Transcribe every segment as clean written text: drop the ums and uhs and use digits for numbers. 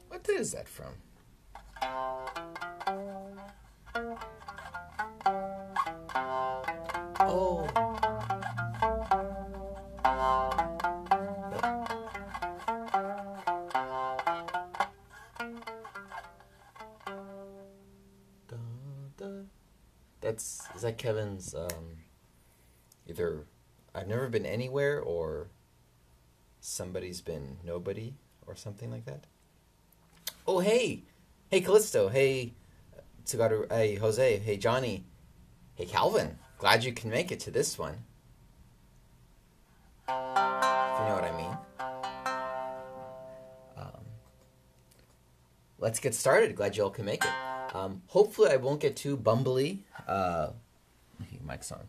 What is that from? Oh. Is that Kevin's, either I've Never Been Anywhere or Somebody's Been Nobody or something like that? Oh, hey! Hey, Callisto. Hey, Tsugaru. Hey, Jose. Hey, Johnny. Hey, Calvin. Glad you can make it to this one. If you know what I mean. Let's get started. Glad you all can make it. Hopefully I won't get too bumbly. Mic's on.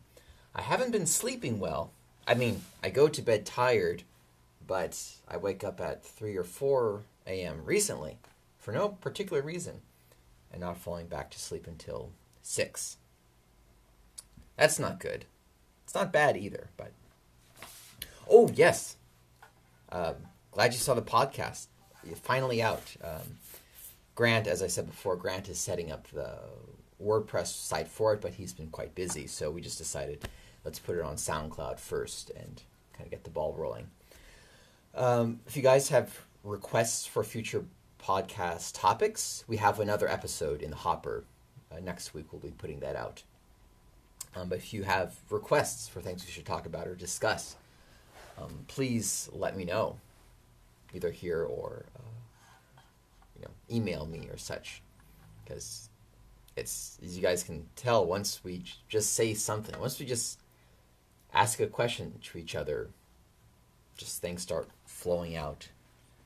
I haven't been sleeping well. I mean, I go to bed tired, but I wake up at 3 or 4 a.m. recently for no particular reason, and not falling back to sleep until 6. That's not good. It's not bad either, but... Oh, yes. Glad you saw the podcast. You're finally out. Grant, as I said before, Grant is setting up the WordPress site for it, but he's been quite busy, so we just decided let's put it on SoundCloud first and kind of get the ball rolling. If you guys have requests for future podcast topics, we have another episode in the hopper. Next week we'll be putting that out. But if you have requests for things we should talk about or discuss, please let me know, either here or email me or such, because it's, as you guys can tell, once we just say something, once we just ask a question to each other, just things start flowing out.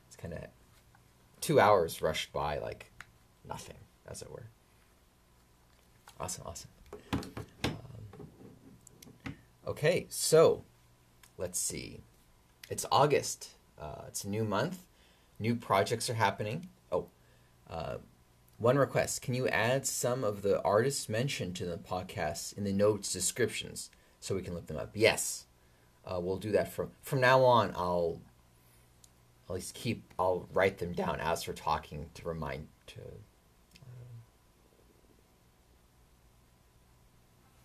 It's kind of 2 hours rushed by like nothing, as it were. Awesome. Okay, so let's see. It's August. It's a new month. New projects are happening. One request. Can you add some of the artists mentioned to the podcast in the notes descriptions so we can look them up? Yes. We'll do that from now on. I'll write them down as we're talking to remind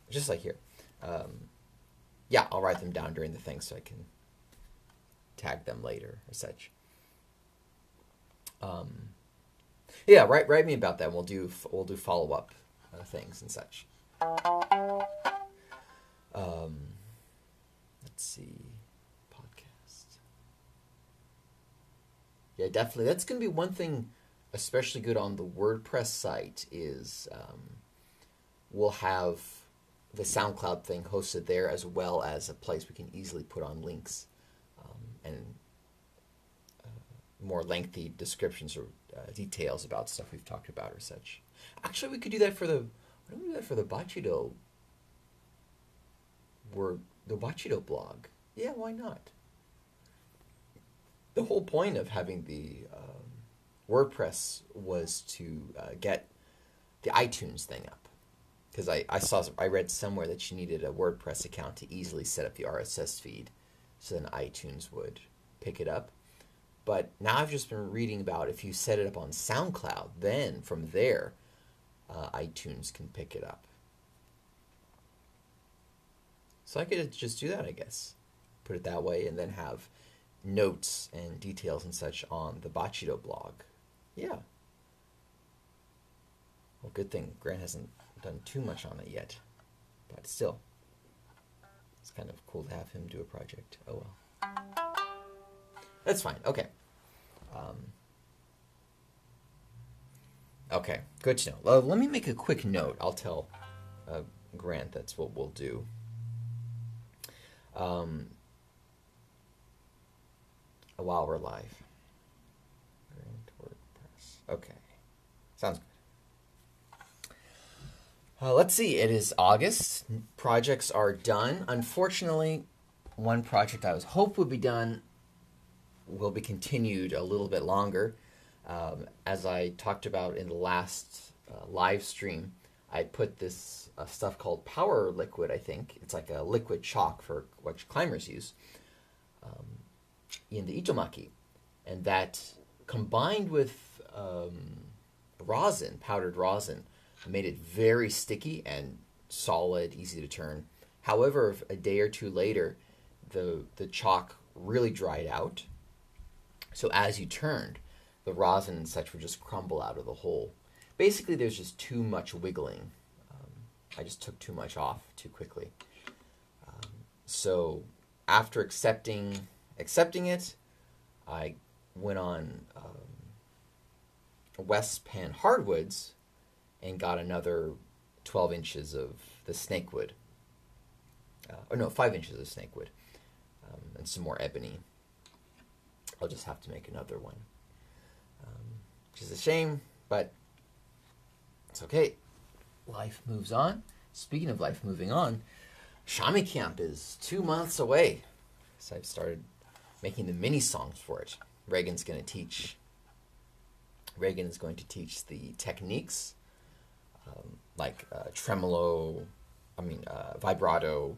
just like here. I'll write them down during the thing so I can tag them later or such. Write me about that. We'll do follow up things and such. Let's see, podcast. Yeah, definitely. That's gonna be one thing, especially good on the WordPress site is we'll have the SoundCloud thing hosted there, as well as a place we can easily put on links and more lengthy descriptions or details about stuff we've talked about or such. Actually, we could do that for the... Why don't we do that for the Bachido... the Bachido blog? Yeah, why not? The whole point of having the WordPress was to get the iTunes thing up. Because I read somewhere that you needed a WordPress account to easily set up the RSS feed, so then iTunes would pick it up. But now I've just been reading about if you set it up on SoundCloud, then from there, iTunes can pick it up. So I could just do that, I guess. Put it that way, and then have notes and details and such on the Bachido blog. Yeah. Well, good thing Grant hasn't done too much on it yet. But still, it's kind of cool to have him do a project. Oh well. That's fine. Okay. Okay, good to know. Let me make a quick note. I'll tell Grant that's what we'll do. While we're live. Grant WordPress. Okay. Sounds good. Let's see. It is August. Projects are done. Unfortunately, one project I was hoped would be done will be continued a little bit longer. As I talked about in the last live stream, I put this stuff called Power Liquid, I think. It's like a liquid chalk for what climbers use in the Itomaki. and that combined with rosin, powdered rosin, made it very sticky and solid, easy to turn. However, a day or two later, the chalk really dried out. So as you turned, the rosin and such would just crumble out of the hole. Basically, there's just too much wiggling. I just took too much off too quickly. So after accepting it, I went on West Pan Hardwoods and got another 12 inches of the snakewood. 5 inches of snakewood, and some more ebony. I'll just have to make another one, which is a shame, but it's okay. Life moves on. Speaking of life moving on, Shami Camp is 2 months away, so I've started making the mini songs for it. Reagan is going to teach the techniques, like tremolo, vibrato,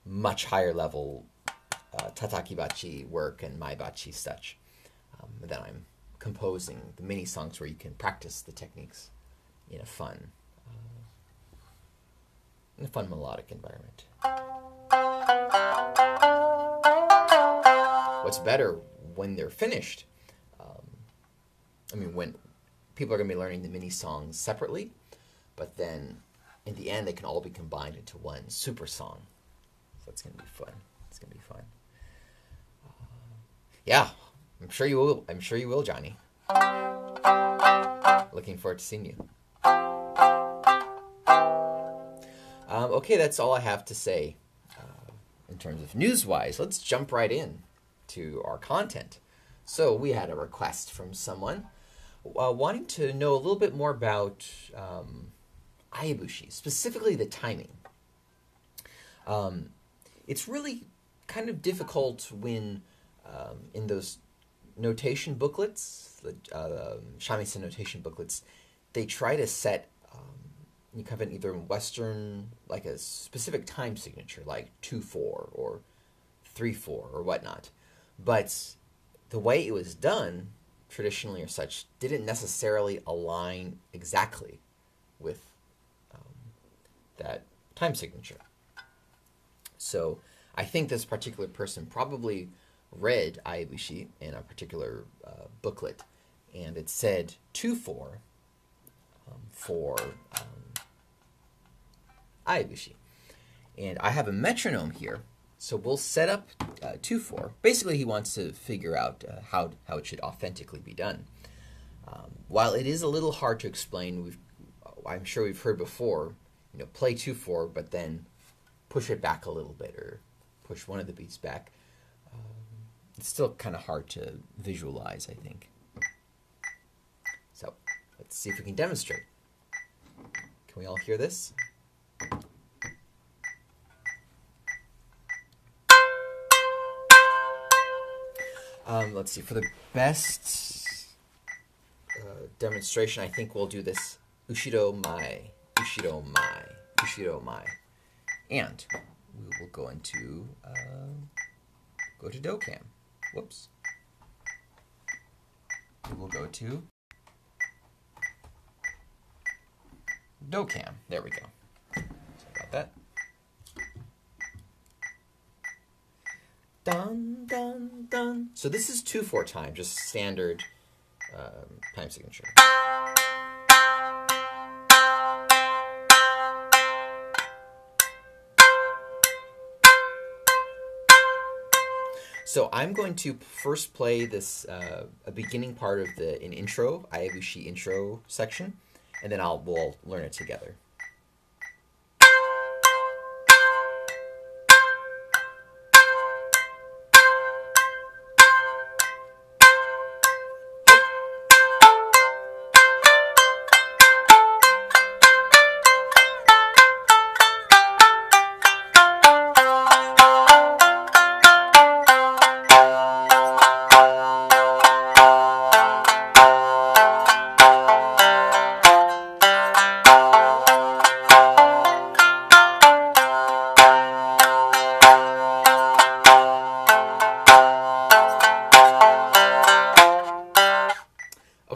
much higher level tataki-bachi work and mai-bachi such. And then I'm composing the mini songs where you can practice the techniques in a fun melodic environment. What's better, when they're finished, when people are going to be learning the mini songs separately, but then in the end they can all be combined into one super song. So that's going to be fun. It's going to be fun. Yeah, I'm sure you will. I'm sure you will, Johnny. Looking forward to seeing you. Okay, that's all I have to say in terms of news-wise. Let's jump right in to our content. So we had a request from someone wanting to know a little bit more about Aiya Bushi, specifically the timing. It's really kind of difficult when in those notation booklets, the Shamisen notation booklets, they try to set you kind of an either Western, like a specific time signature, like 2/4 or 3/4 or whatnot. But the way it was done, traditionally or such, didn't necessarily align exactly with that time signature. So I think this particular person probably read Aiya Bushi in a particular booklet, and it said 2/4 for Aiya Bushi. And I have a metronome here, so we'll set up 2/4. Basically, he wants to figure out how it should authentically be done. While it is a little hard to explain, I'm sure we've heard before, play 2/4, but then push it back a little bit, or push one of the beats back. It's still kind of hard to visualize, I think. So let's see if we can demonstrate. Can we all hear this? Let's see, for the best demonstration, I think we'll do this ushiro mai, ushiro mai, ushiro mai. And we will go into, go to docam. Whoops. We will go to docam. There we go. Sorry about that. Dun, dun, dun. So this is 2/4 time, just standard time signature. So I'm going to first play this a beginning part of an intro, Aiya Bushi intro section, and then we'll learn it together.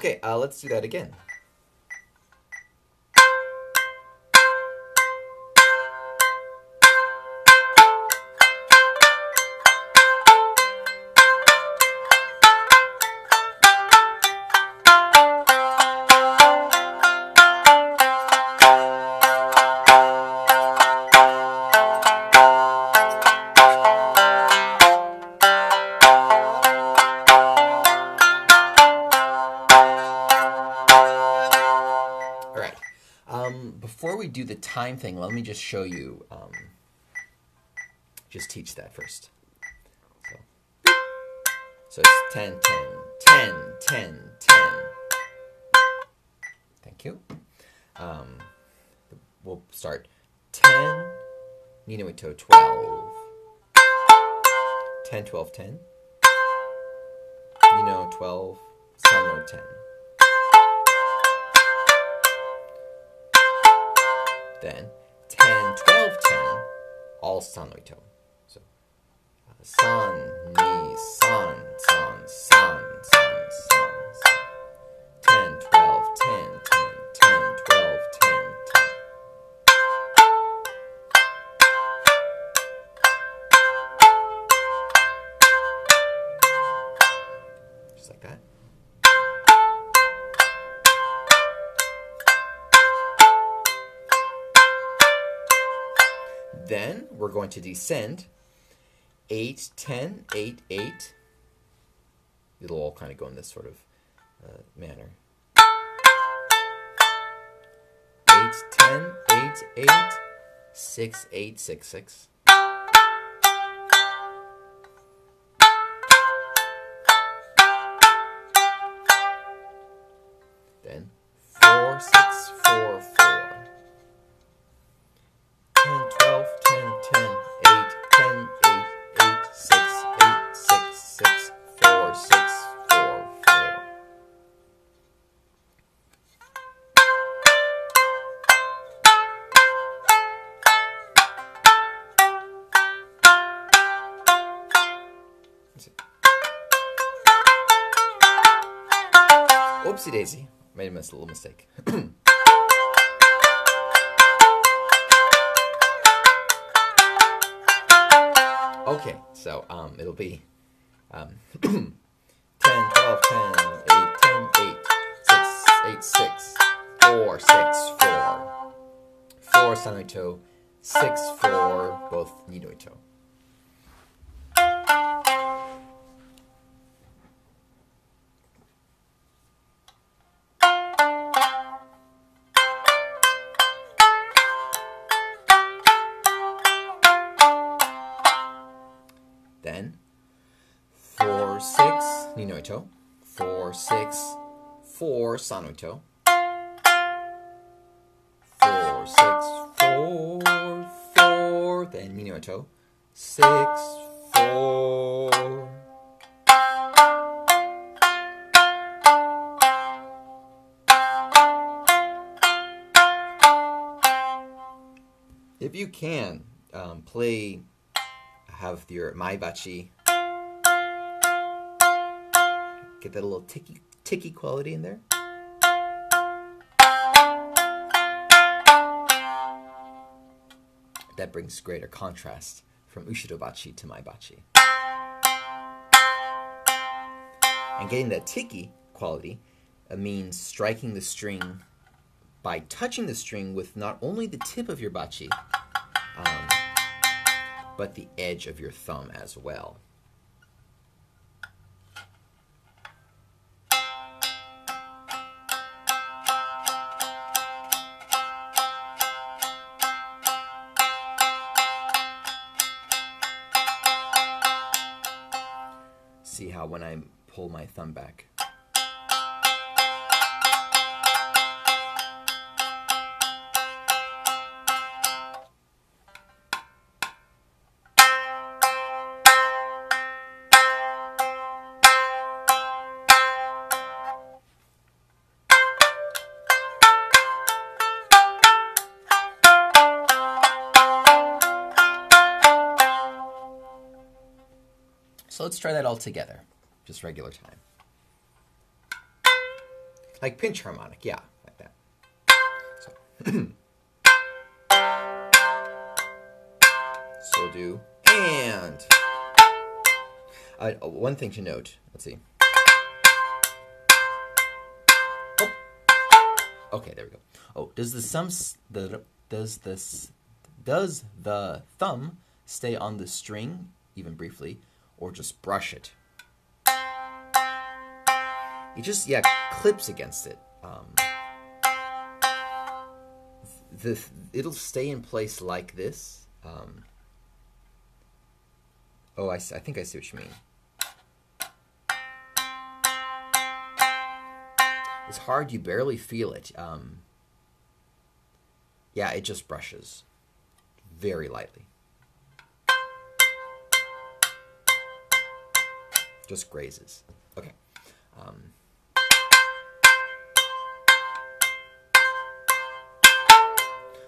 Okay, let's do that again. Before we do the time thing, let me just show you, just teach that first. So it's 10, 10, 10, 10, 10. Thank you. We'll start 10, ni no ito 12, 10, 12, 10, ni no 12, san no 10. Then 10, 12, 10, all san no ito. So san, ni, san, san, san, san, san, san. 10, 12, 10, 10, 10, 12, 10, 10. Just like that. Then we're going to descend 8, 10, 8, 8. It'll all kind of go in this sort of manner. 8, 10, 8, 8, 6, 8, 6, 6. Then 4, 6, 4, 4. 10, 12, 10, 10, 8, 10, 8, 8, 6, 8, 6, 6, 4, 6, 4, 4. Oopsie daisy. Made a little mistake. Okay, so it'll be 10, 12, 10, 8, 10, 8, 6, 8, 6, 4, 6, 4. 4 san no ito, 6, 4, both ni no ito. Then 4, 6, ni no ito, 4, 6, 4, san no ito, 4, 6, 4, 4, then ni no ito, 6, 4. If you can, play, have your maibachi, get that little ticky quality in there. That brings greater contrast from ushirobachi to maibachi. And getting that ticky quality means striking the string by touching the string with not only the tip of your bachi, but the edge of your thumb as well. See how when I pull my thumb back, so let's try that all together, just regular time. Like pinch harmonic, yeah, like that. So, so we'll do and. One thing to note, let's see. Oh. Okay, there we go. Oh, does the thumb stay on the string even briefly, or just brush it? It just clips against it. It'll stay in place like this. Oh, I think I see what you mean. It's hard, you barely feel it. Yeah, it just brushes very lightly. Just grazes. Okay.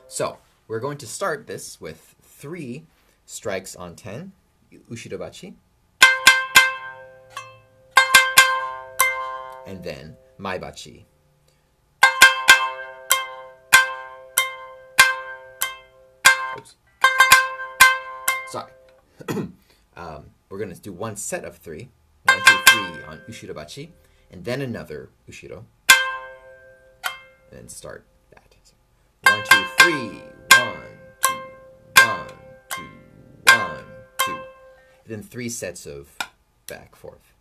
So, we're going to start this with 3 strikes on 10. Ushirobachi. And then Maibachi. Oops. Sorry. We're going to do one set of 3. 1, 2, 3 on Ushirobachi. And then another Ushiro. And then start that. So 1, 2, 3. 1, 2, 1, 2, 1, 2. And then 3 sets of back, forth.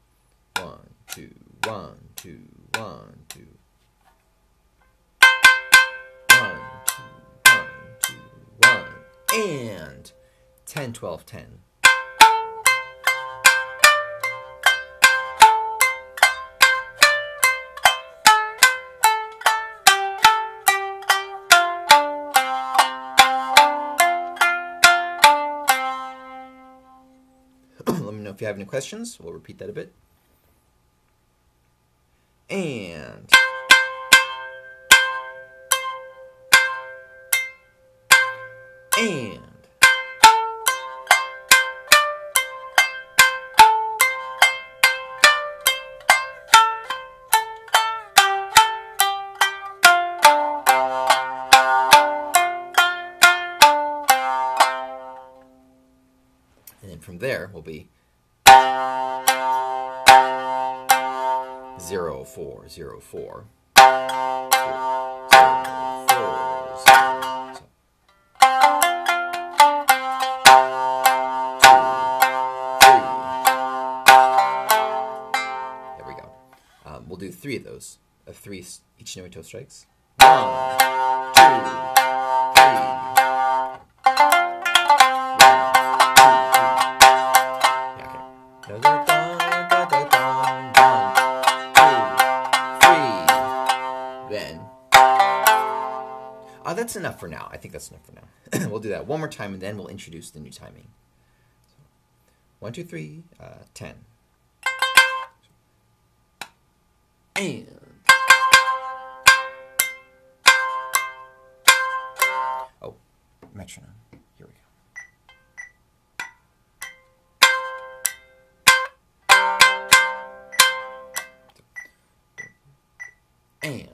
1, 2, 1, 2, 1, 2. 1, 2, 1, 2, 1. And 10, 12, 10. Let me know if you have any questions. We'll repeat that a bit. And then from there will be 0, 4, 0, 4. 0, 4, 0. So. 2, 3. There we go. We'll do 3 of those. 3 Ichinoito strikes. 1, 2, 3. That's enough for now. I think that's enough for now. We'll do that one more time, and then we'll introduce the new timing. So, 1, 2, 3, 10. And oh, metronome. Here we go. And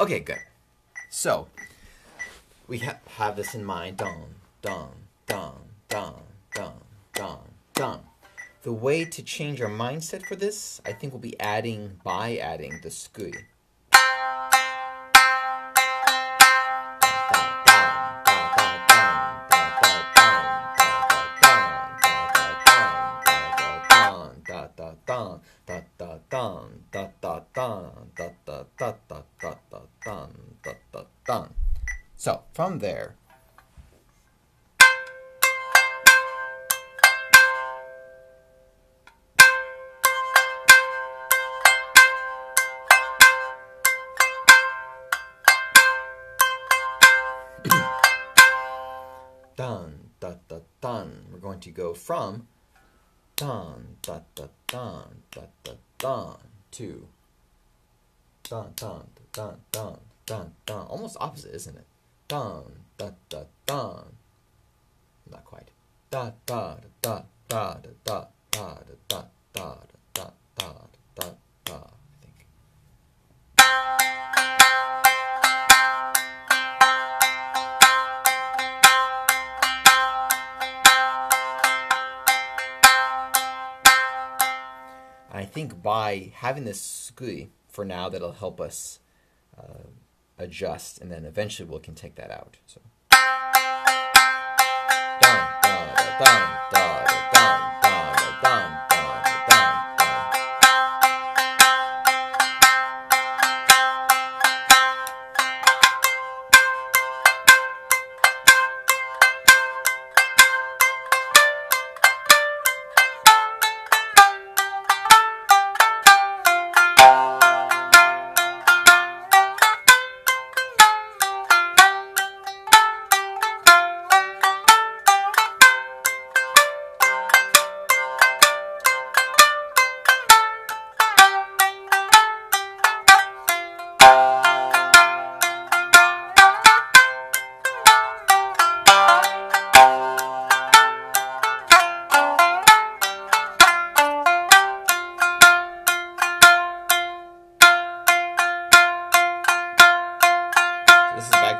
Okay, good. So, we have this in mind. Dun, dun, dun, dun, dun, dun, dun. The way to change our mindset for this, I think, will be by adding the sukui. So from there, dun da da dun. We're going to go from dun da da dun da da dun to dun dun dun dun dun dun. Almost opposite, isn't it? Dun da da dun. Not quite. Da da da da da da da da da da da da. I think. I think by having this sukui for now, that'll help us adjust, and then eventually we can take that out. So. Dun, dun, dun, dun, dun, dun, dun, dun, dun.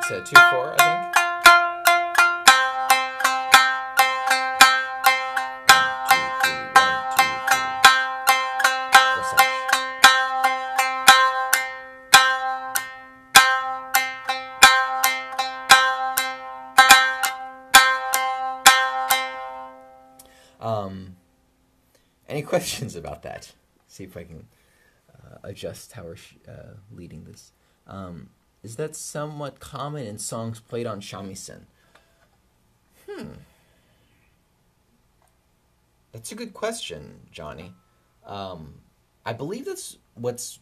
To 2/4, I think. 1, 2, 3, 1, 2, 3. Any questions about that? See if I can adjust how we're leading this. Is that somewhat common in songs played on shamisen? That's a good question, Johnny. I believe that's what's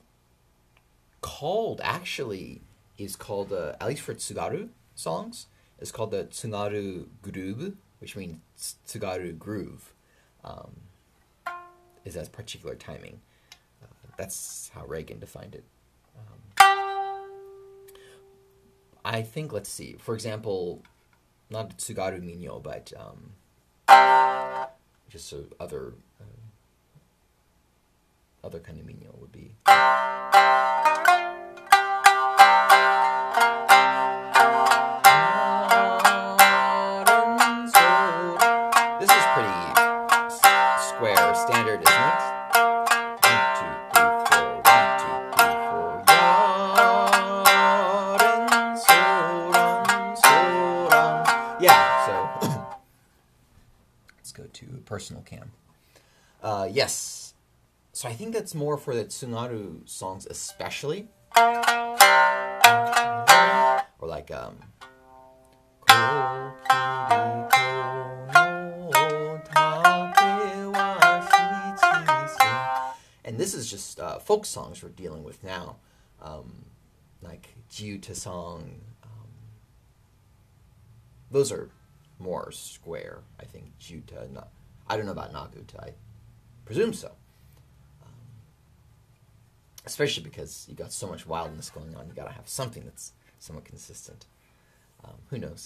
called, actually, is called, at least for Tsugaru songs, is called the Tsugaru groove, which means Tsugaru groove. Is that particular timing. That's how Reagan defined it. I think, let's see, for example, not Tsugaru Minyo, but just other kind of minyo would be. This is pretty square standard, isn't it? 1, 2, 3, 4. 1, 2, 3, 4. Yeah, so let's go to personal cam. Yes. So I think that's more for the Tsugaru songs especially. Or like, and this is just folk songs we're dealing with now. Like Jiuta song. Those are more square, I think. Jiuta, I don't know about Naguta. I presume so. Especially because you got so much wildness going on, you gotta have something that's somewhat consistent. Who knows?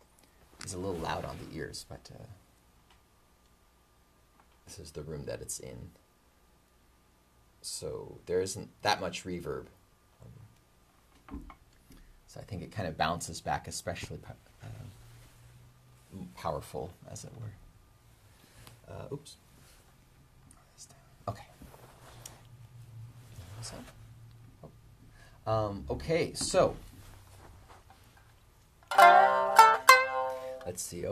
is a little loud on the ears, but this is the room that it's in. So there isn't that much reverb. So I think it kind of bounces back, especially powerful, as it were. Oops. Okay. Okay, so let's see.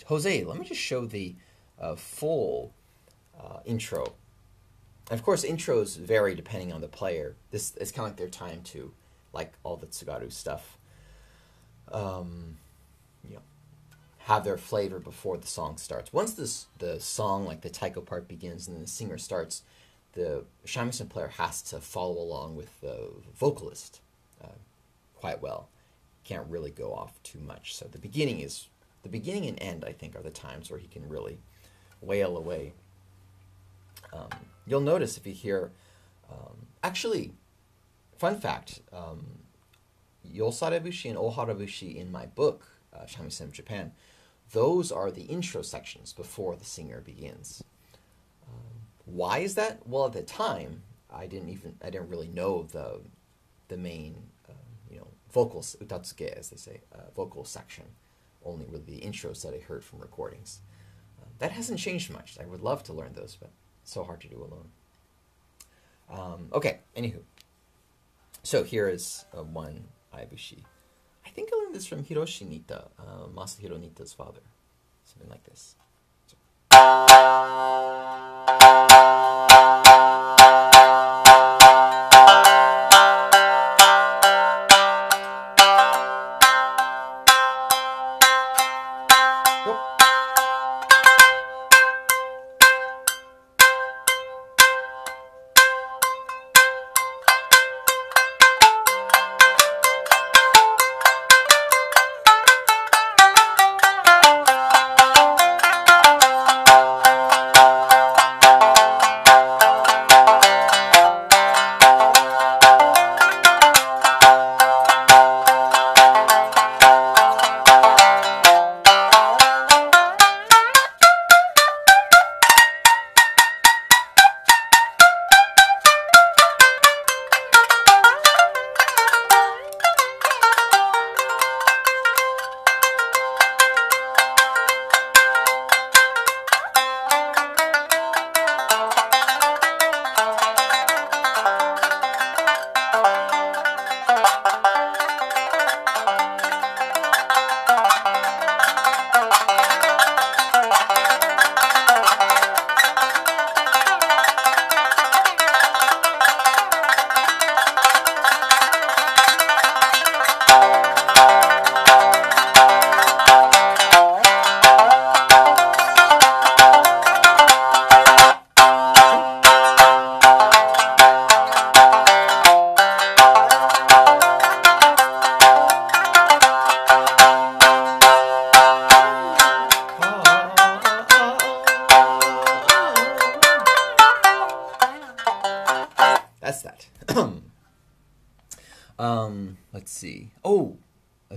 Jose, let me just show the full intro. And of course, intros vary depending on the player. This is kind of like their time to, like all the Tsugaru stuff, have their flavor before the song starts. Once the song, like the taiko part, begins and then the singer starts, the shamisen player has to follow along with the vocalist quite well. Can't really go off too much. So the beginning and end, I think, are the times where he can really wail away. You'll notice if you hear, actually, fun fact, Yosare Bushi and Ohara Bushi in my book, Shamisen of Japan, those are the intro sections before the singer begins. Why is that? Well, at the time, I didn't really know the main, vocals, utatsuke, as they say, vocal section. Only really the intros that I heard from recordings. That hasn't changed much. I would love to learn those, but it's so hard to do alone. Okay, anywho. So here is one Aibushi. I think I learned this from Hiroshi Nita, Masahiro Nita's father. Something like this.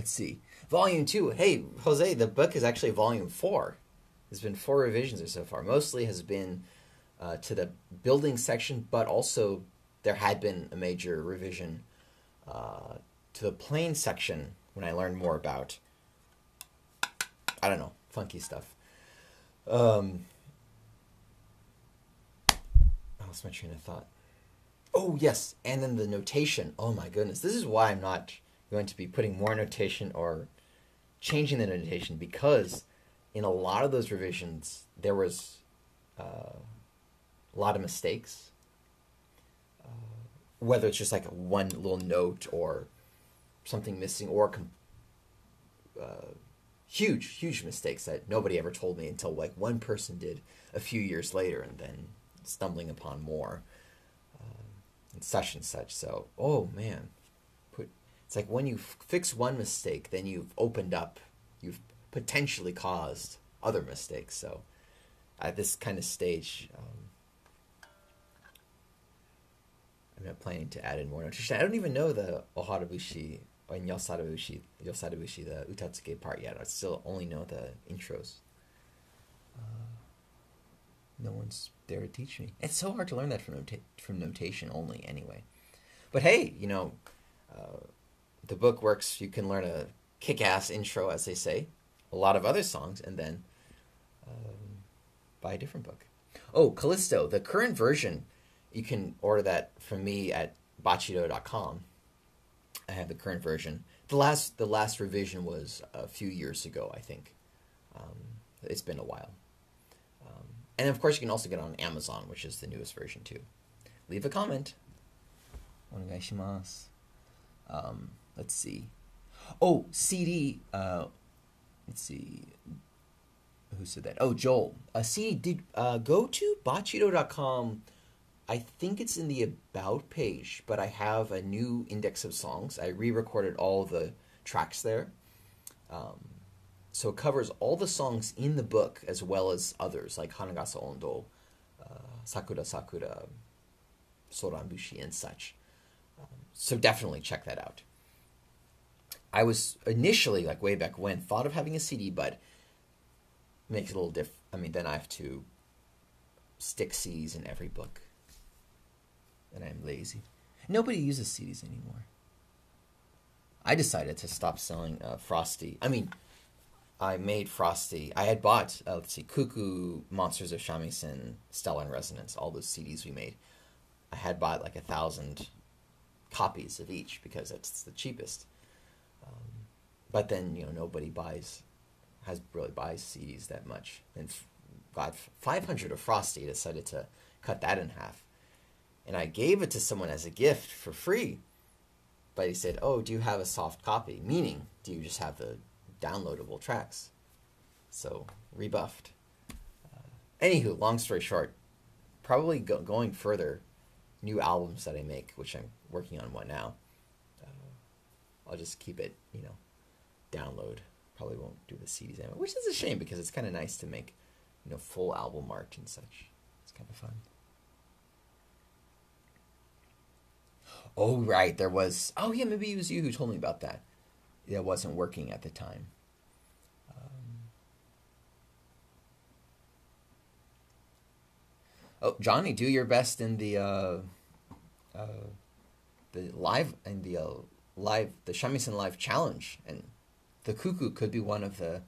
Let's see. Volume 2. Hey, Jose, the book is actually Volume 4. There's been 4 revisions so far. Mostly has been to the building section, but also there had been a major revision to the playing section when I learned more about, I don't know, funky stuff. I lost my train of thought. Oh, yes, and then the notation. Oh, my goodness. This is why I'm not going to be putting more notation or changing the notation, because in a lot of those revisions, there was a lot of mistakes. Whether it's just like one little note or something missing, or huge mistakes that nobody ever told me until like one person did a few years later, and then stumbling upon more. And such. So, oh man, it's like when you fix one mistake, then you've opened up, you've potentially caused other mistakes. So, at this kind of stage, I'm not planning to add in more notation. I don't even know the Ohara Bushi in Yosadabushi, the Utatsuke part yet. I still only know the intros. No one's there to teach me. It's so hard to learn that from notation only, anyway. But hey, the book works. You can learn a kick-ass intro, as they say, a lot of other songs, and then buy a different book. Oh, Callisto, the current version, you can order that from me at bachido.com. I have the current version. The last revision was a few years ago, I think. It's been a while. And of course, you can also get it on Amazon, which is the newest version too. Leave a comment. Onegaishimasu. Let's see. Oh, CD. Let's see. Who said that? Oh, Joel. CD did go to bachido.com. I think it's in the About page, but I have a new index of songs. I re-recorded all the tracks there. So it covers all the songs in the book as well as others, like Hanagasa Ondo, Sakura Sakura, Soranbushi, and such. So definitely check that out. I was initially, like way back when, thought of having a CD, but it makes it a little different. I mean, then I have to stick CDs in every book. And I'm lazy. Nobody uses CDs anymore. I decided to stop selling Frosty. I mean, I made Frosty. I had bought, Cuckoo, Monsters of Shamisen, Stellar and Resonance, all those CDs we made. I had bought like 1,000 copies of each because it's the cheapest. But then, nobody buys CDs that much. And got 500 of Frosty, decided to cut that in half. And I gave it to someone as a gift for free. But he said, oh, do you have a soft copy? Meaning, do you just have the downloadable tracks? So, rebuffed. Anywho, long story short, probably going further, new albums that I make, which I'm working on one now, I'll just keep it, download. Probably won't do the CDs anymore, which is a shame because it's kind of nice to make, full album art and such. It's kind of fun. Oh, right, there was... Oh, yeah, maybe it was you who told me about that. It wasn't working at the time. Oh, Johnny, do your best in the Shamisen Live Challenge, and the Cuckoo could be one of the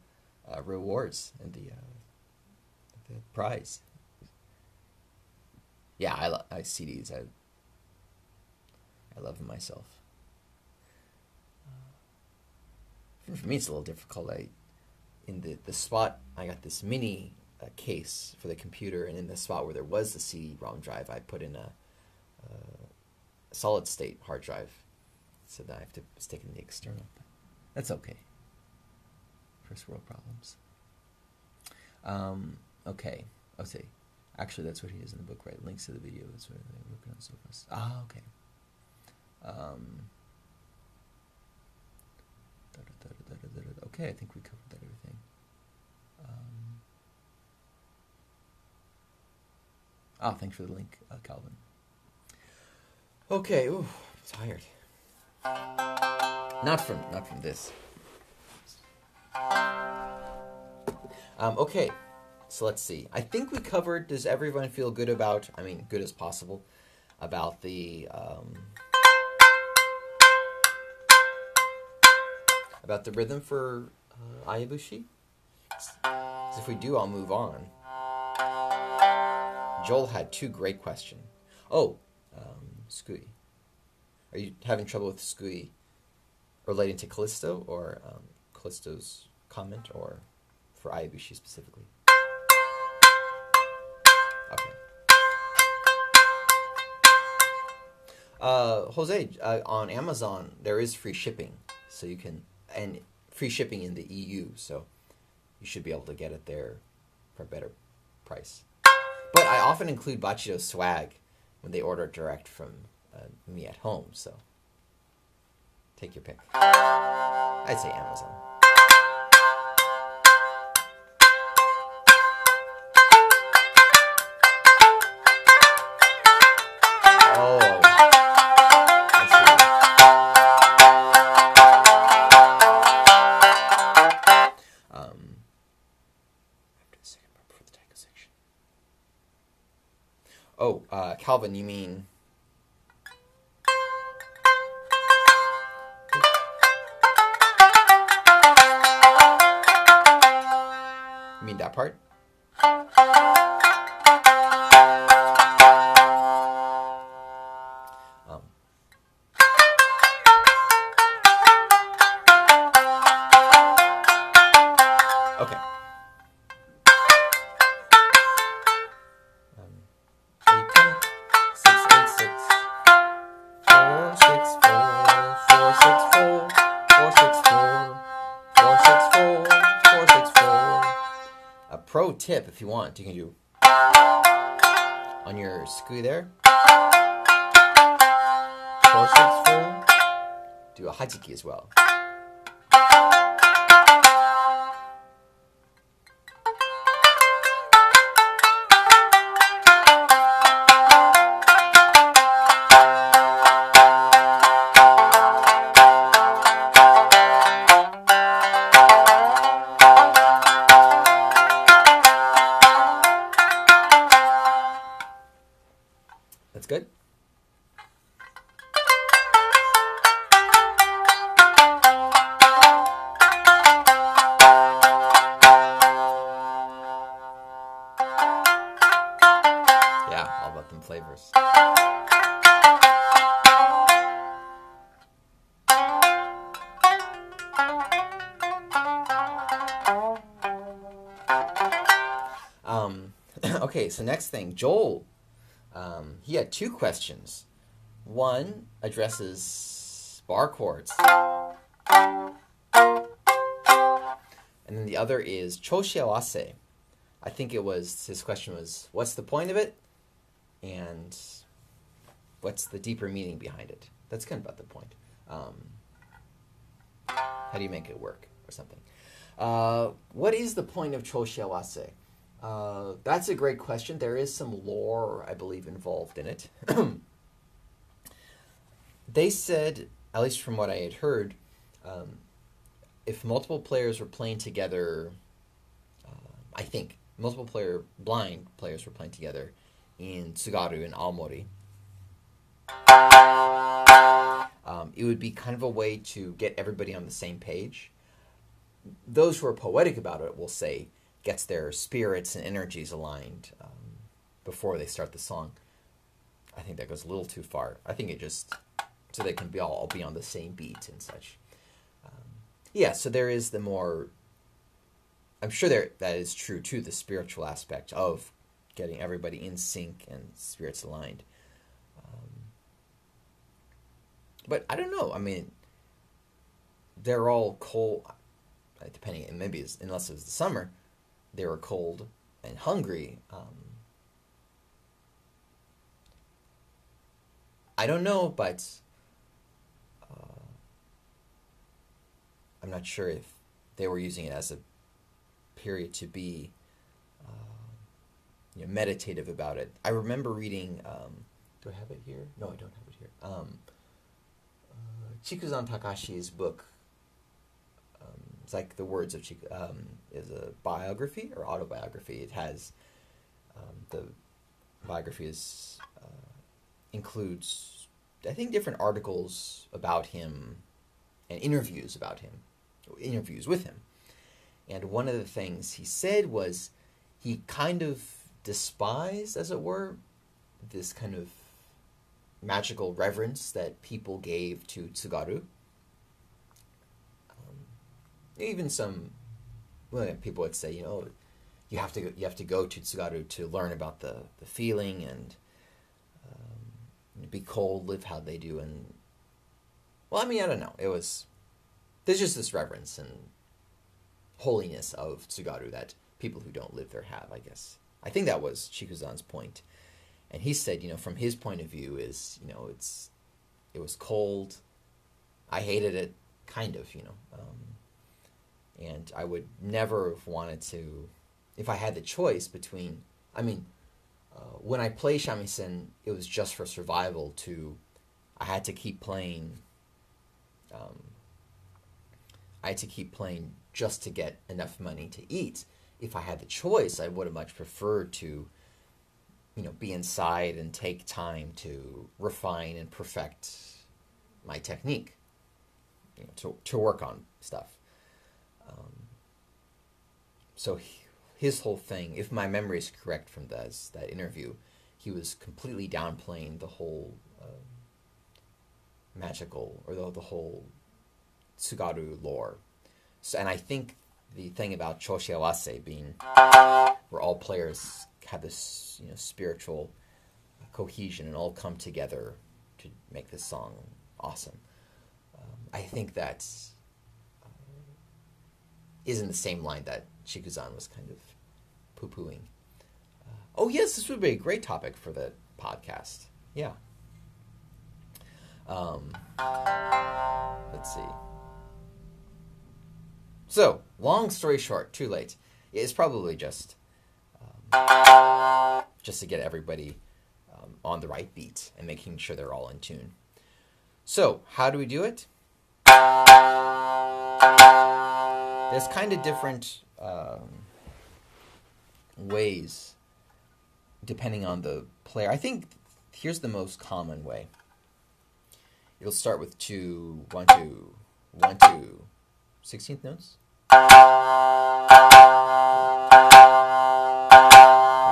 rewards and the prize. Yeah, I CDs. I love them myself. For me, it's a little difficult. In the spot, I got this mini case for the computer, and in the spot where there was the CD-ROM drive, I put in a solid-state hard drive, so that I have to stick in the external. That's okay. First world problems. Okay. I'll say. Actually, that's what he is in the book, right? Links to the video. That's what they're working on so fast. Ah, okay. Okay, I think we covered that everything. Thanks for the link, Calvin. Okay, ooh, I'm tired. Not from this. Okay, so let's see. I think we covered. Does everyone feel good about? I mean, good as possible about the. About the rhythm for Aiya Bushi? If we do, I'll move on. Joel had two great questions. Oh, Skui. Are you having trouble with Skui relating to Callisto, or Callisto's comment, or for Aiya Bushi specifically? Okay. Jose, on Amazon, there is free shipping, so you can... And free shipping in the EU, so you should be able to get it there for a better price. But I often include Bachido swag when they order direct from me at home, so take your pick. I'd say Amazon. Calvin, you mean... You mean that part? Okay. 464. A pro tip, if you want, you can do on your squee there. 464. Do a hajiki as well. That's good. Yeah, all about them flavors. Okay, so next thing, Joel. He had two questions. One addresses bar chords. And then the other is Choushi-awase. I think his question was, what's the point of it? And what's the deeper meaning behind it? That's kind of about the point. How do you make it work or something? What is the point of Choushi-awase? That's a great question. There is some lore, I believe, involved in it. They said, at least from what I had heard, if multiple players were playing together, I think blind players were playing together in Tsugaru and Aomori, it would be kind of a way to get everybody on the same page. Those who are poetic about it will say, gets their spirits and energies aligned before they start the song. I think that goes a little too far. I think it just, so they can all be on the same beat and such. Yeah, so there is the more, I'm sure that is true too, the spiritual aspect of getting everybody in sync and spirits aligned. But I don't know, I mean, they're all cold, depending, and maybe unless it was the summer, they were cold and hungry. I don't know, but I'm not sure if they were using it as a period to be meditative about it. I remember reading, do I have it here? No, I don't have it here. Chikuzan Takashi's book, it's like the words of is a biography or autobiography. It has the biography includes, I think, different articles about him and interviews with him. And one of the things he said was he kind of despised, as it were, this kind of magical reverence that people gave to Tsugaru. Even some people would say, you have to go to Tsugaru to learn about the feeling and be cold, live how they do, and well, I mean, I don't know. There's just this reverence and holiness of Tsugaru that people who don't live there have, I guess. I think that was Chikuzan's point. And he said, from his point of view is, it was cold. I hated it, kind of, and I would never have wanted to, if I had the choice between, when I play Shamisen, it was just for survival I had to keep playing, just to get enough money to eat. If I had the choice, I would have much preferred to be inside and take time to refine and perfect my technique, to work on stuff. So his whole thing, if my memory is correct from that interview, he was completely downplaying the whole magical, or the whole Tsugaru lore. So, and I think the thing about Choushi-awase being where all players have this spiritual cohesion and all come together to make this song awesome. I think that is in the same line that Shikuzan was kind of poo-pooing. Oh yes, this would be a great topic for the podcast. Yeah. Let's see. So, long story short, too late. It's probably just to get everybody on the right beat and making sure they're all in tune. So, how do we do it? There's kind of different ways depending on the player. I think here's the most common way. It'll start with 2, 1, 2, 1, 2, 16th notes. Like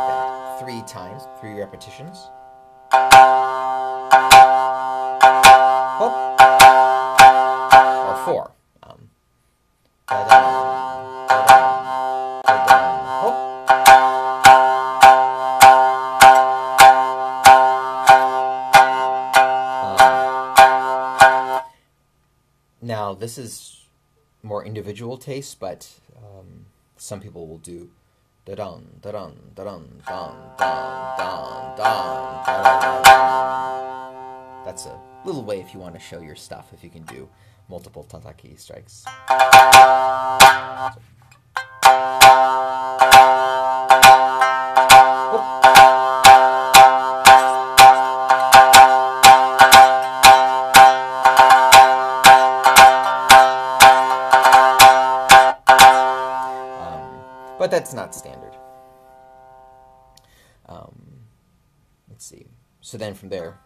that. 3 times, 3 repetitions. Hop. Or 4. Now, this is more individual taste, but some people will do da-dun, da-dun, da-dun, dun, dun, dun, dun, da-dun. That's a little way if you want to show your stuff, if you can do multiple tataki strikes. So. But that's not standard. Let's see. So then from there,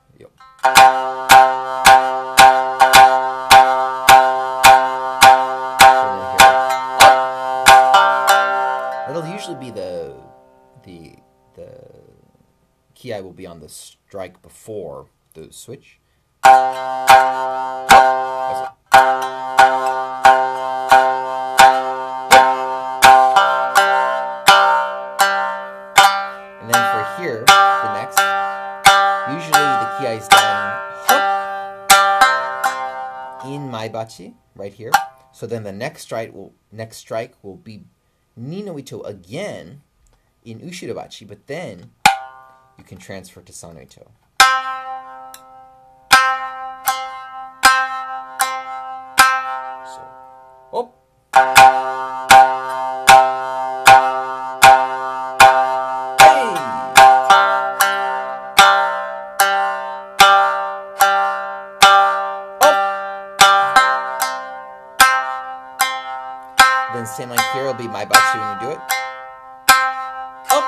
it'll usually be the ki will be on the strike before the switch. Here, the next, usually the ki is done in Maibachi, right here. So then the next strike will be ni no ito again in Ushirobachi, but then you can transfer to San no ito. So, oh. Then same like here, it'll be Maibachi when you do it. Up.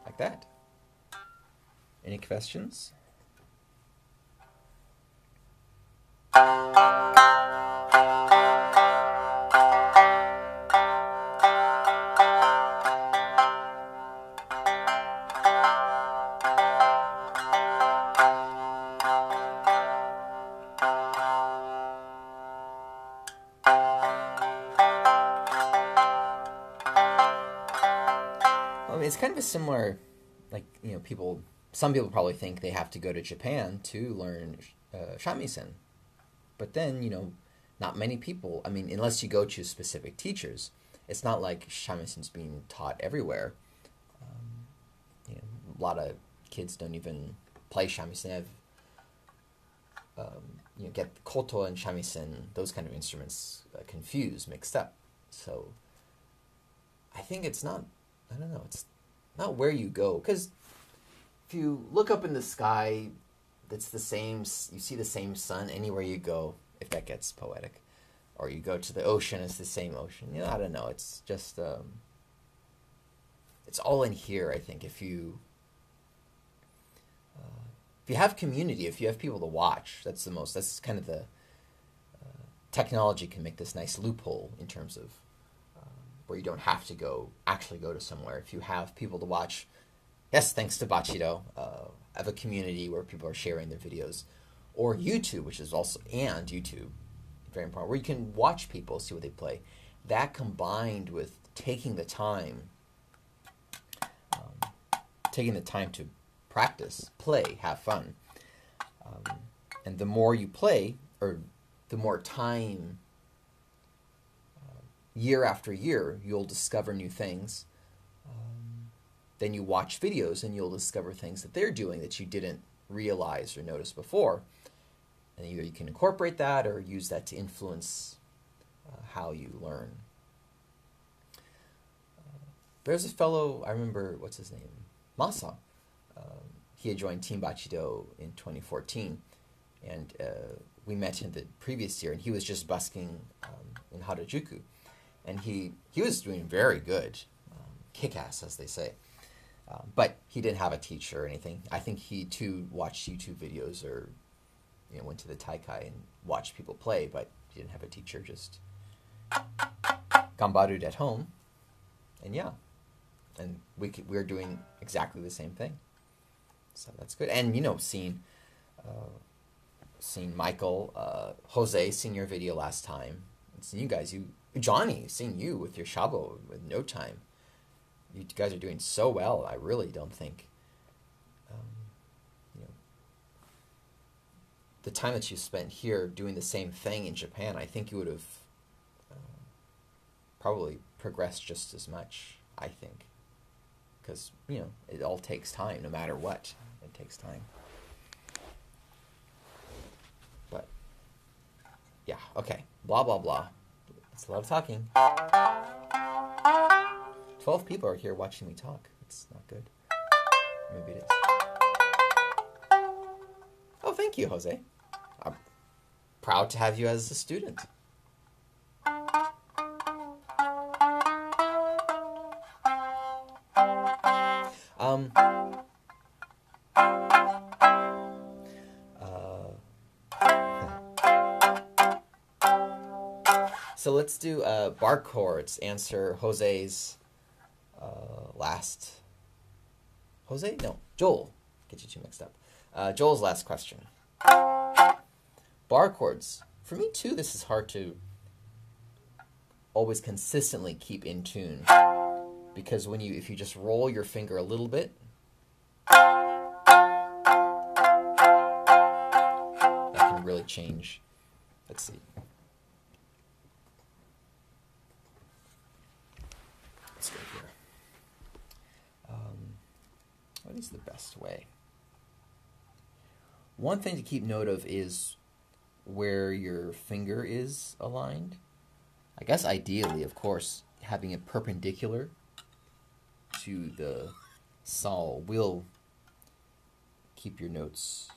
Like that. Any questions? It's kind of a similar, like, some people probably think they have to go to Japan to learn Shamisen. But then, not many people, unless you go to specific teachers, it's not like Shamisen's being taught everywhere. A lot of kids don't even play Shamisen. Get koto and Shamisen, those kind of instruments confused, mixed up. So I think it's not, it's not where you go. Because if you look up in the sky, it's the same, you see the same sun anywhere you go, if that gets poetic. or you go to the ocean, it's the same ocean. You know, I don't know. It's just it's all in here. I think if you have community, if you have people to watch, that's the most. That's kind of the technology can make this nice loophole in terms of where you don't have to actually go to somewhere. If you have people to watch, yes, thanks to Bachido, have a community where people are sharing their videos, or YouTube, which is also, and YouTube, very important, where you can watch people, see what they play. That combined with taking the time to practice, play, have fun, and the more you play, or the more time, year after year, you'll discover new things. Then you watch videos and you'll discover things that they're doing that you didn't realize or notice before. And either you can incorporate that or use that to influence how you learn. There's a fellow, I remember, what's his name? Masa. He had joined Team Bachido in 2014. And we met him the previous year, and he was just busking in Harajuku. And he was doing very good, kick-ass, as they say. But he didn't have a teacher or anything. I think he, too, watched YouTube videos or went to the Taikai and watched people play, but he didn't have a teacher, just gambarued at home. And yeah, and we're doing exactly the same thing. So that's good. And, seeing Michael, Jose, seeing your video last time, and seeing you guys, Johnny, seeing you with your shabo with no time. You guys are doing so well. I really don't think, the time that you spent here doing the same thing in Japan, I think you would have probably progressed just as much, I think. Because, it all takes time, no matter what. It takes time. But, yeah, okay. Blah, blah, blah. It's a lot of talking. 12 people are here watching me talk. It's not good. Maybe it is. Oh, thank you, Jose. I'm proud to have you as a student. So let's do bar chords. Answer Jose's last... Jose? No, Joel. Get you two mixed up. Joel's last question. Bar chords. For me, too, this is hard to always consistently keep in tune. Because if you just roll your finger a little bit, that can really change. Let's see. Let's go here. What is the best way? One thing to keep note of is where your finger is aligned. I guess ideally, of course, having it perpendicular to the saw will keep your notes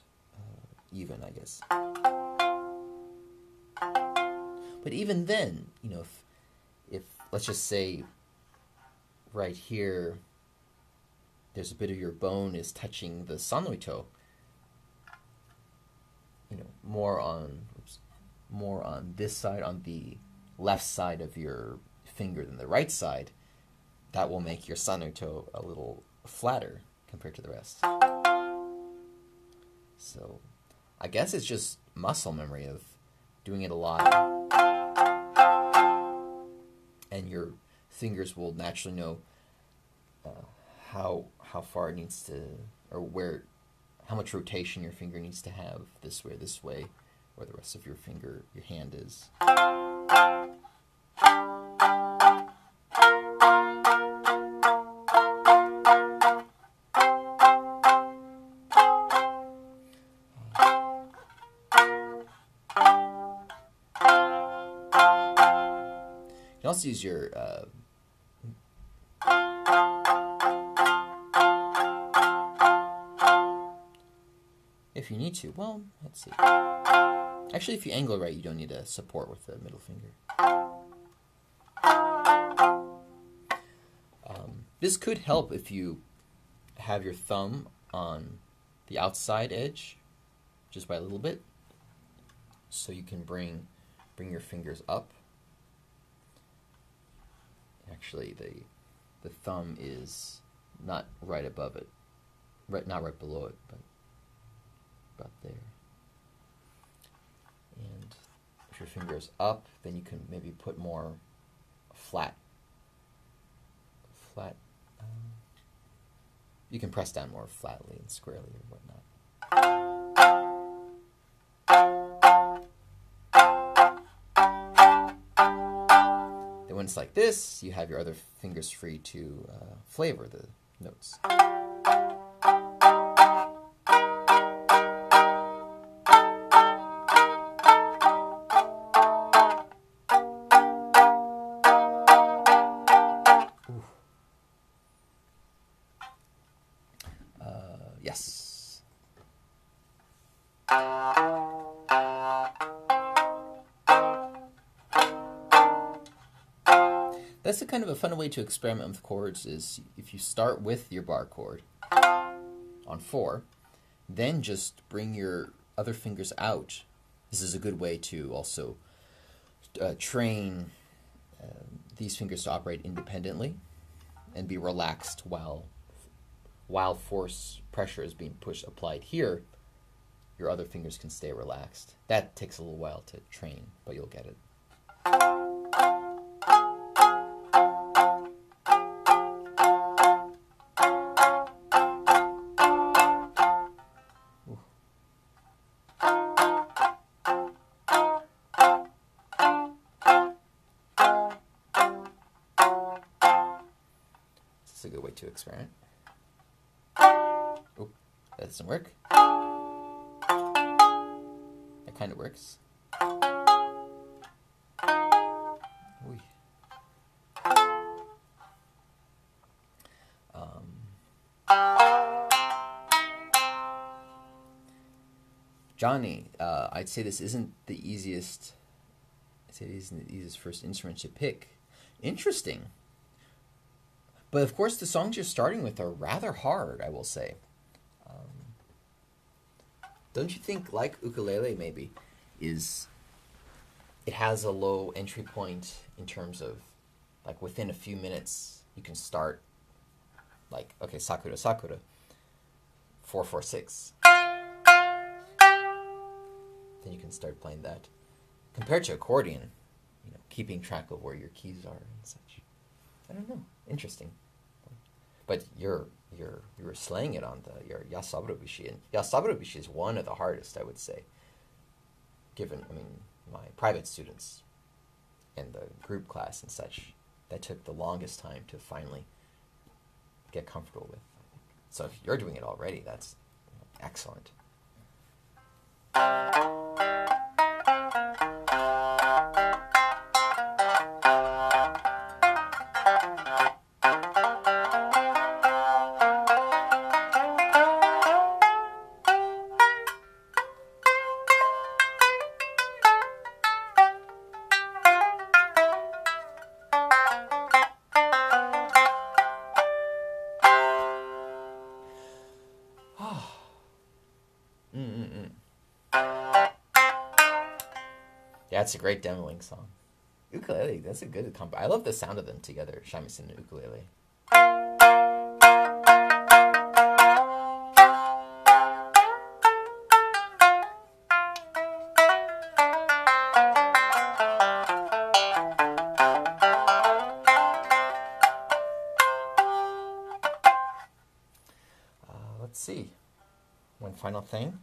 even, I guess. But even then, if let's just say right here, there's a bit of your bone is touching the sanoito, more on this side, on the left side of your finger than the right side, that will make your sanoito a little flatter compared to the rest. So I guess it's just muscle memory of doing it a lot. And your fingers will naturally know how far it needs to, or how much rotation your finger needs to have this way, where the rest of your hand is. You can also use your if you need to. Well, let's see. Actually, if you angle right, you don't need a support with the middle finger. This could help if you have your thumb on the outside edge, just by a little bit, so you can bring your fingers up. Actually, the thumb is not right above it, not right below it, but about there. And if your finger is up, then you can maybe put more flat. You can press down more flatly and squarely or whatnot. Then when it's like this, you have your other fingers free to flavor the notes. Yes. That's a kind of a fun way to experiment with chords, is if you start with your bar chord on 4, then just bring your other fingers out. This is a good way to also train these fingers to operate independently and be relaxed while force pressure is being applied here. Your other fingers can stay relaxed. That takes a little while to train, but you'll get it. This is a good way to experiment. Oh, that doesn't work. That kind of works. Oy. Johnny, I'd say this isn't the easiest. I'd say it isn't the easiest first instrument to pick. Interesting. But of course, the songs you're starting with are rather hard, I will say. Don't you think, like ukulele maybe, it has a low entry point in terms of, like, within a few minutes, you can start, like, okay, Sakura, Sakura, 4-4-6. Then you can start playing that. Compared to accordion, keeping track of where your keys are and such. I don't know. Interesting. But you were slaying it on your Yasabaru Bushi, and Yasabaru Bushi is one of the hardest, I would say. Given, my private students and the group class and such, that took the longest time to finally get comfortable with. So if you're doing it already, that's excellent. Yeah, it's a great demoing song. Ukulele, that's a good combo. I love the sound of them together, Shamisen and ukulele. Let's see. One final thing.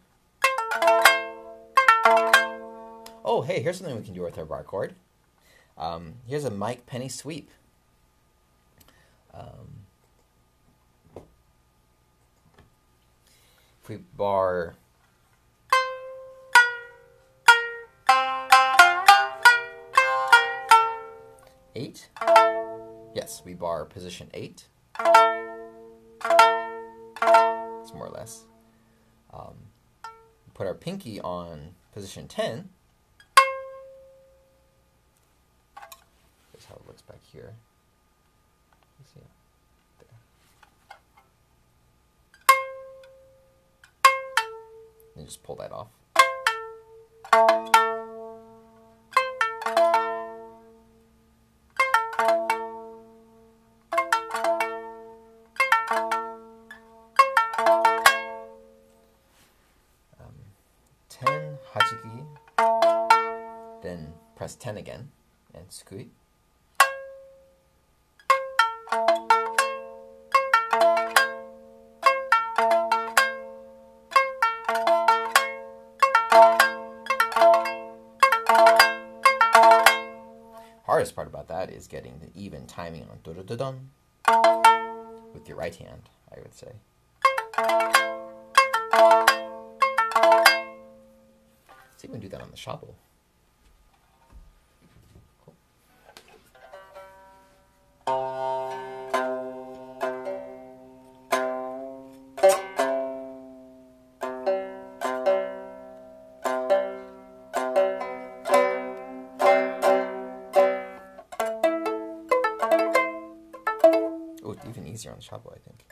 Oh, hey, here's something we can do with our bar chord. Here's a Mike Penny sweep. If we bar eight, yes, we bar position 8. It's more or less. Put our pinky on position 10. here. Let's see. There. And just pull that off. Hachiki, then press 10 again, and tsukui. Hardest part about that is getting the even timing on do-do-do-dum with your right hand, I would say. See if we can do that on the shabu. Cool. Oh, it's even easier on the shabu, I think.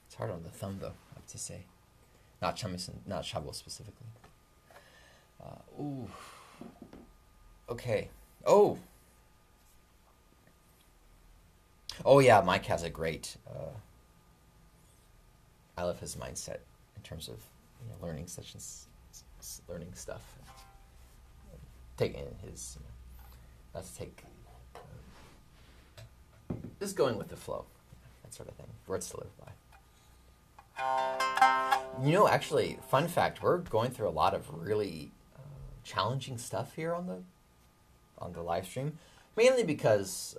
It's hard on the thumb, though, I have to say. Not shamisen, not shabu specifically. Ooh. Okay. Oh. Oh yeah, Mike has a great. I love his mindset in terms of learning learning stuff. Taking his. Let's take. Just going with the flow, that sort of thing. Words to live by. Actually, fun fact: we're going through a lot of really challenging stuff here on the live stream, mainly because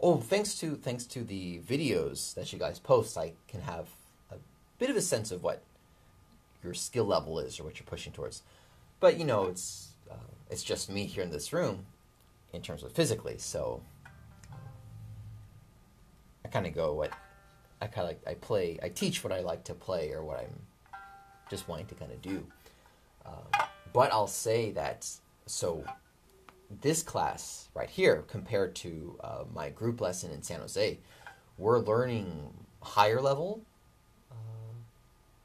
thanks to the videos that you guys post, I can have a bit of a sense of what your skill level is or what you're pushing towards. But it's just me here in this room in terms of physically, so I kind of go what. I teach what I like to play or what I'm just wanting to kind of do. But I'll say that, so this class right here, compared to my group lesson in San Jose, we're learning higher level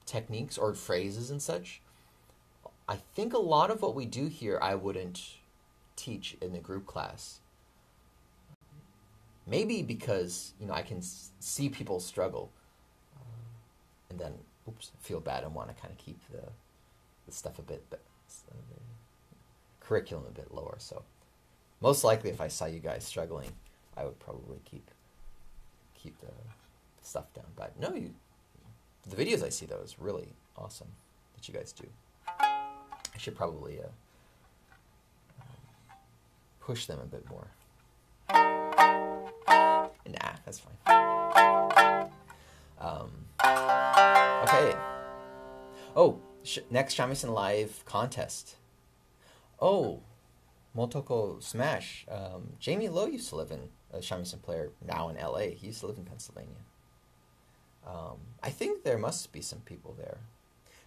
techniques or phrases and such. I think a lot of what we do here I wouldn't teach in the group class. Maybe because, I can see people struggle and then, feel bad and want to kind of keep the stuff a bit, the curriculum a bit lower. So most likely if I saw you guys struggling, I would probably keep the stuff down. But no, the videos I see, though, is really awesome that you guys do. I should probably push them a bit more. Nah, that's fine. Okay. Oh, next Shamisen Live contest. Oh, Motoko Smash. Jamie Lowe used to live in a Shamisen player, now in LA. He used to live in Pennsylvania. I think there must be some people there.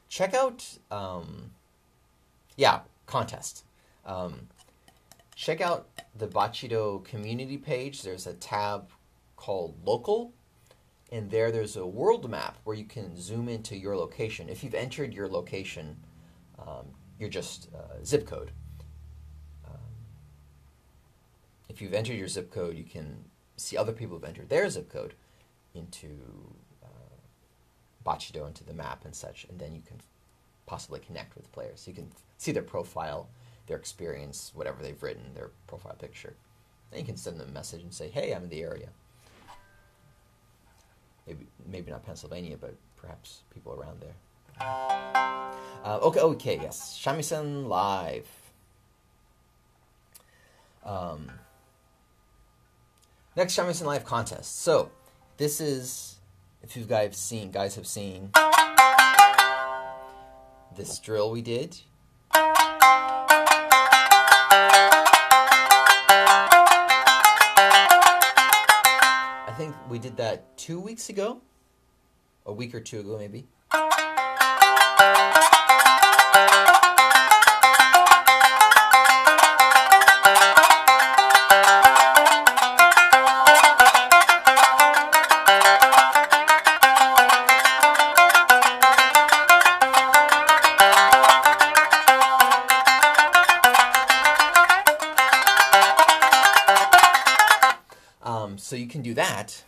Check out, contest. Check out the Bachido community page. There's a tab called Local, and there's a world map where you can zoom into your location. If you've entered your location, you're just zip code. If you've entered your zip code, you can see other people who've entered their zip code into Bachido, into the map and such, and then you can possibly connect with players. So you can see their profile, their experience, whatever they've written, their profile picture. Then you can send them a message and say, hey, I'm in the area. Maybe not Pennsylvania, but perhaps people around there. Okay, yes. Shamisen Live. Next Shamisen Live contest. So, this is, if you guys have seen this drill we did. We did that 2 weeks ago, a week or two ago maybe. So you can do that.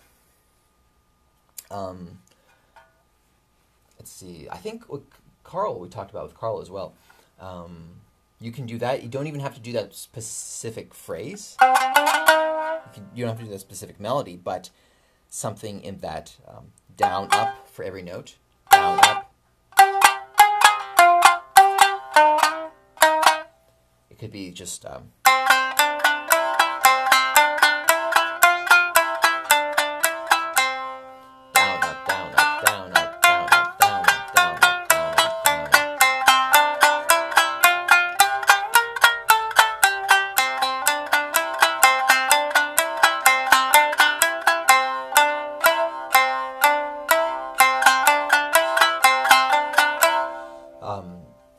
Let's see. I think with Carl, we talked about with Carl as well. You can do that. You don't even have to do that specific phrase. You don't have to do that specific melody, but something in that down, up for every note. Down, up. It could be just...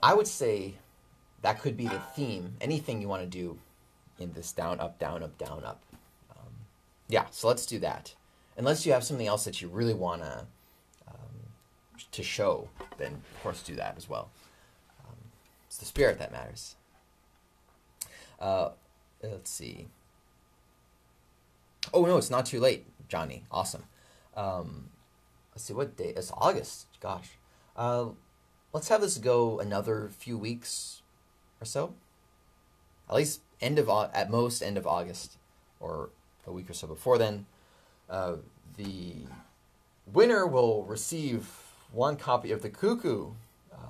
I would say that could be the theme. Anything you want to do in this down, up, down, up, down, up. Yeah, so let's do that. Unless you have something else that you really want to show, then of course do that as well. It's the spirit that matters. Let's see. Oh no, it's not too late, Johnny. Awesome. Let's see, what day? It's August. Gosh. Let's have this go another few weeks or so. At least at most end of August, or a week or so before then. The winner will receive one copy of The Cuckoo,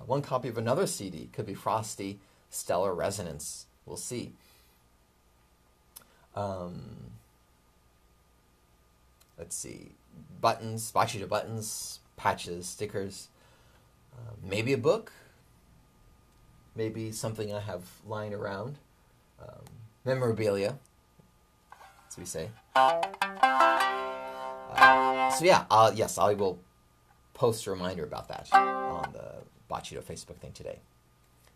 one copy of another CD. Could be Frosty, Stellar Resonance. We'll see. Let's see. Buttons, Bachito buttons, patches, stickers. Maybe a book. Maybe something I have lying around. Memorabilia, as we say. So yeah, yes, I will post a reminder about that on the Bachito Facebook thing today.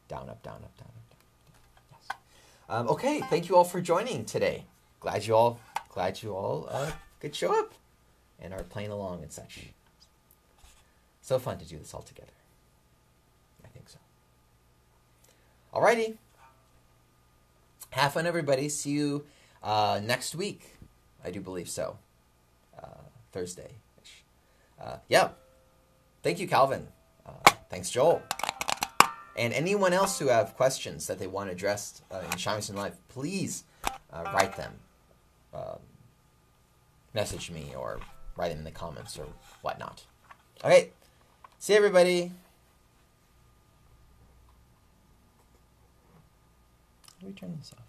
Down, up, down, up, down, up, down. Yes. Okay, thank you all for joining today. Glad you all could show up and are playing along and such. So fun to do this all together. I think so. Alrighty. Have fun, everybody. See you next week. I do believe so. Thursday-ish. Yeah. Thank you, Calvin. Thanks, Joel. And anyone else who have questions that they want addressed in Shamisen Live, please write them. Message me or write them in the comments or whatnot. Okay. See you, everybody. Let me turn this off.